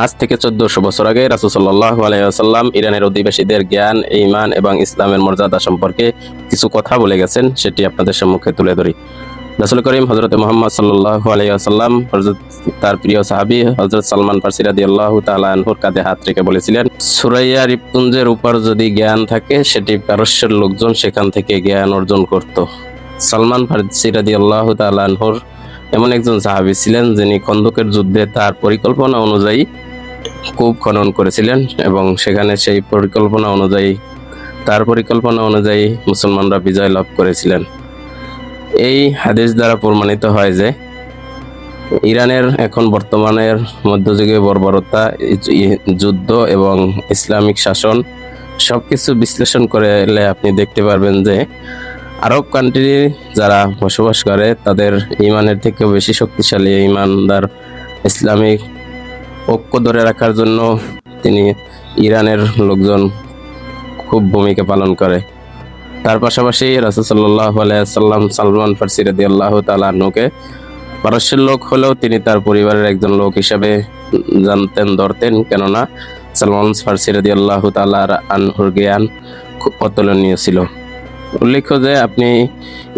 আজ থেকে 1400 বছর আগে রাসূল সাল্লাল্লাহু আলাইহি ওয়াসাল্লাম ইরানের অধিবাসীদের জ্ঞান, ঈমান এবং ইসলামের মর্যাদা সম্পর্কে কিছু কথা বলে গেছেন, সেটি আপনাদের সম্মুখে তুলে ধরি। রাসূল করিম হযরত মুহাম্মদ সাল্লাল্লাহু আলাইহি ওয়াসাল্লাম তার প্রিয় সাহাবী হযরত সালমান ফারসি রাদিয়াল্লাহু তাআলা আনহুর কাঁধে হাত রেখে বলেছিলেন, সুরাইয়া দ্বীপপুঞ্জের উপর যদি জ্ঞান থাকে সেটি পারস্যের লোকজন সেখান থেকে জ্ঞান অর্জন করত। সালমান ফারসি রাদিয়াল্লাহু তাআলা আনহুর এমন একজন সাহাবী ছিলেন যিনি খন্দকের যুদ্ধে তার পরিকল্পনা অনুযায়ী কূপ খনন করেছিলেন এবং সেখানে সেই পরিকল্পনা অনুযায়ী মুসলমানরা বিজয় লাভ করেছিলেন। এই হাদিস দ্বারা প্রমাণিত হয় যে ইরানের এখন বর্তমানের মধ্যযুগীয় বর্বরতা, যুদ্ধ এবং ইসলামিক শাসন সবকিছু বিশ্লেষণ করলে আপনি দেখতে পারবেন যে আরব কান্ট্রি যারা বসবাস করে তাদের ইমানের থেকেও বেশি শক্তিশালী ইমানদার ইসলামিক ঐক্য ধরে রাখার জন্য ইরানের লোকজন খুব ভূমিকা পালন করে। তার পাশাপাশি রাসূল সাল্লাল্লাহু আলাইহি ওয়াসাল্লাম সালমান ফারসি রাদিয়াল্লাহু তাআলা আনহুকে পারস্যের লোক হলেও তিনি তার পরিবারের একজন লোক হিসেবে জানতেন, ধরতেন, কেননা সালমান ফারসি রাদিয়াল্লাহু তাআলা আনহুর জ্ঞান খুব অতুলনীয় ছিল। উল্লেখ্য যে আপনি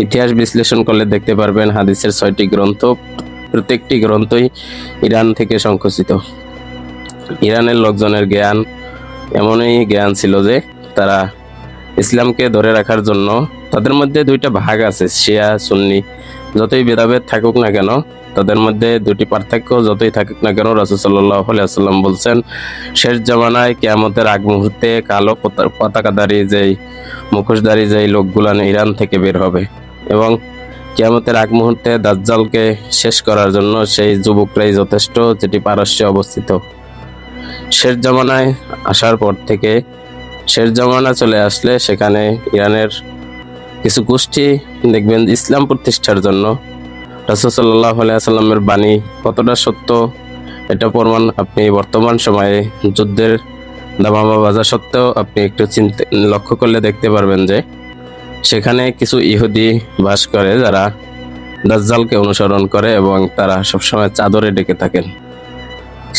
ইতিহাস বিশ্লেষণ করলে দেখতে পারবেন হাদিসের 6টি গ্রন্থ, প্রত্যেকটি গ্রন্থই ইরান থেকে সংকলিত। ইরানের লোকজনের জ্ঞান এমনই জ্ঞান ছিল যে তারা ইসলামকে ধরে রাখার জন্য তাদের মধ্যে দুইটা ভাগ আছে, শিয়া সুন্নি। যতই ভেদাভেদ থাকুক না কেন, তাদের মধ্যে দুটি পার্থক্য যতই থাকুক না কেন, রাসূল সাল্লাল্লাহু আলাইহি ওয়াসাল্লাম বলছেন শেষ জামানায় কিয়ামতের আগ মুহূর্তে কালো পতাকাধারী যেই মুখোশধারী যেই লোকগুলান ইরান থেকে বের হবে এবং কিয়ামতের আগ মুহূর্তে দাজ্জালকে শেষ করার জন্য সেই যুবকরাই যথেষ্ট, যেটি পারস্যে অবস্থিত। শেষ জামানায় আসার পর থেকে শেষ জামানা চলে আসলে সেখানে ইরানের কিছু গোষ্ঠী দেখবেন ইসলাম প্রতিষ্ঠার জন্য রাসূল সাল্লাল্লাহু আলাইহি ওয়াসাল্লামের বাণী কতটা সত্য এটা প্রমাণ আপনি বর্তমান সময়ে যুদ্ধের দামামা বাজা সত্ত্বেও আপনি একটু লক্ষ্য করলে দেখতে পারবেন যে সেখানে কিছু ইহুদি বাস করে যারা দাজ্জালকে অনুসরণ করে এবং তারা সবসময় চাদরে ডেকে থাকেন।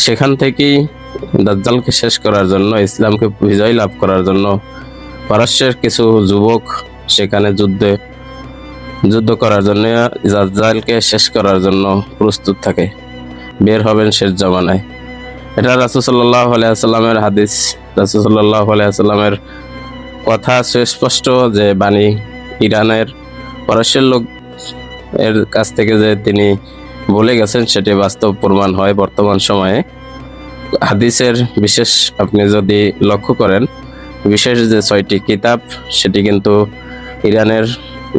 সেখান থেকেই দাজ্জালকে শেষ করার জন্য, ইসলামকে বিজয় লাভ করার জন্য পারস্যের কিছু যুবক সেখানে যুদ্ধ করার জন্য, দাজ্জালকে শেষ করার জন্য প্রস্তুত থাকে, বের হবেন শেষ জামানায়। এটা রাসূল সাল্লাল্লাহু আলাইহি ওয়াসাল্লামের হাদিস, রাসূল সাল্লাল্লাহু আলাইহি ওয়াসাল্লামের কথা সুস্পষ্ট যে বাণী ইরানের পারস্যের লোক এর কাছ থেকে যে তিনি বলে গেছেন সেটি বাস্তব প্রমাণ হয় বর্তমান সময়ে। হাদিসের বিশেষ আপনি যদি লক্ষ্য করেন, বিশেষ যে 6টি কিতাব সেটি কিন্তু ইরানের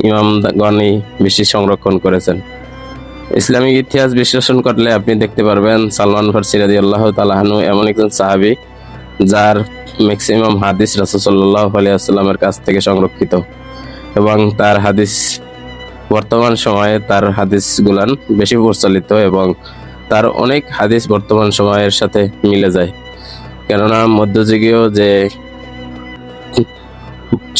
ইমামগণই বেশি সংরক্ষণ করেছেন। ইসলামিক ইতিহাস বিশ্লেষণ করলে আপনি দেখতে পারবেন সালমান ফারসি রাদিয়াল্লাহু তাআলা আনহু এমন একজন সাহাবী যার ম্যাক্সিমাম হাদিস রাসূল সাল্লাল্লাহু আলাইহি ওয়াসাল্লামের কাছ থেকে সংরক্ষিত এবং তার হাদিস বর্তমান সময়ে তার হাদিসগুলান বেশি প্রচলিত এবং তার অনেক হাদিস বর্তমান সময়ের সাথে মিলে যায়। কেননা মধ্যযুগীয় যে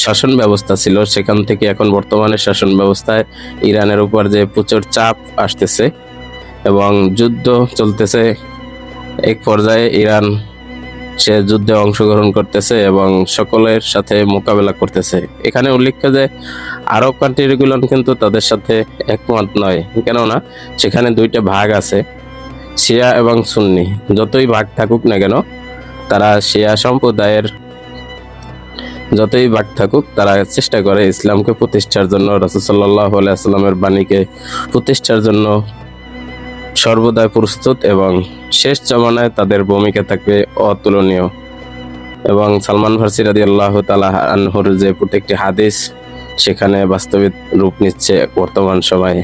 শাসন ব্যবস্থা ছিল সেখান থেকে এখন বর্তমানে শাসন ব্যবস্থায় ইরানের উপর যে প্রচুর চাপ আসতেছে এবং যুদ্ধ চলতেছে, এক পর্যায়ে ইরান সে যুদ্ধে অংশগ্রহণ করতেছে এবং সকলের সাথে মোকাবেলা করতেছে। এখানে উল্লেখ্য যে আরব কান্ট্রিগুলো কিন্তু তাদের সাথে একমত নয়, কেননা সেখানে দুইটা ভাগ আছে, শিয়া এবং সুন্নি। যতই ভাগ থাকুক না কেন, তারা শিয়া সম্প্রদায়ের তারা চেষ্টা করে ইসলামকে প্রতিষ্ঠার জন্য, রাসূল সাল্লাল্লাহু আলাইহি ওয়াসাল্লামের বাণীকে প্রতিষ্ঠার জন্য সর্বদাই প্রস্তুত এবং শেষ জামানায় তাদের ভূমিকা থাকবে অতুলনীয়। এবং সালমান ফারসি রাদিয়াল্লাহু তাআলা আনহুর যে প্রত্যেকটি হাদিস সেখানে বাস্তবিক রূপ নিচ্ছে বর্তমান সময়ে।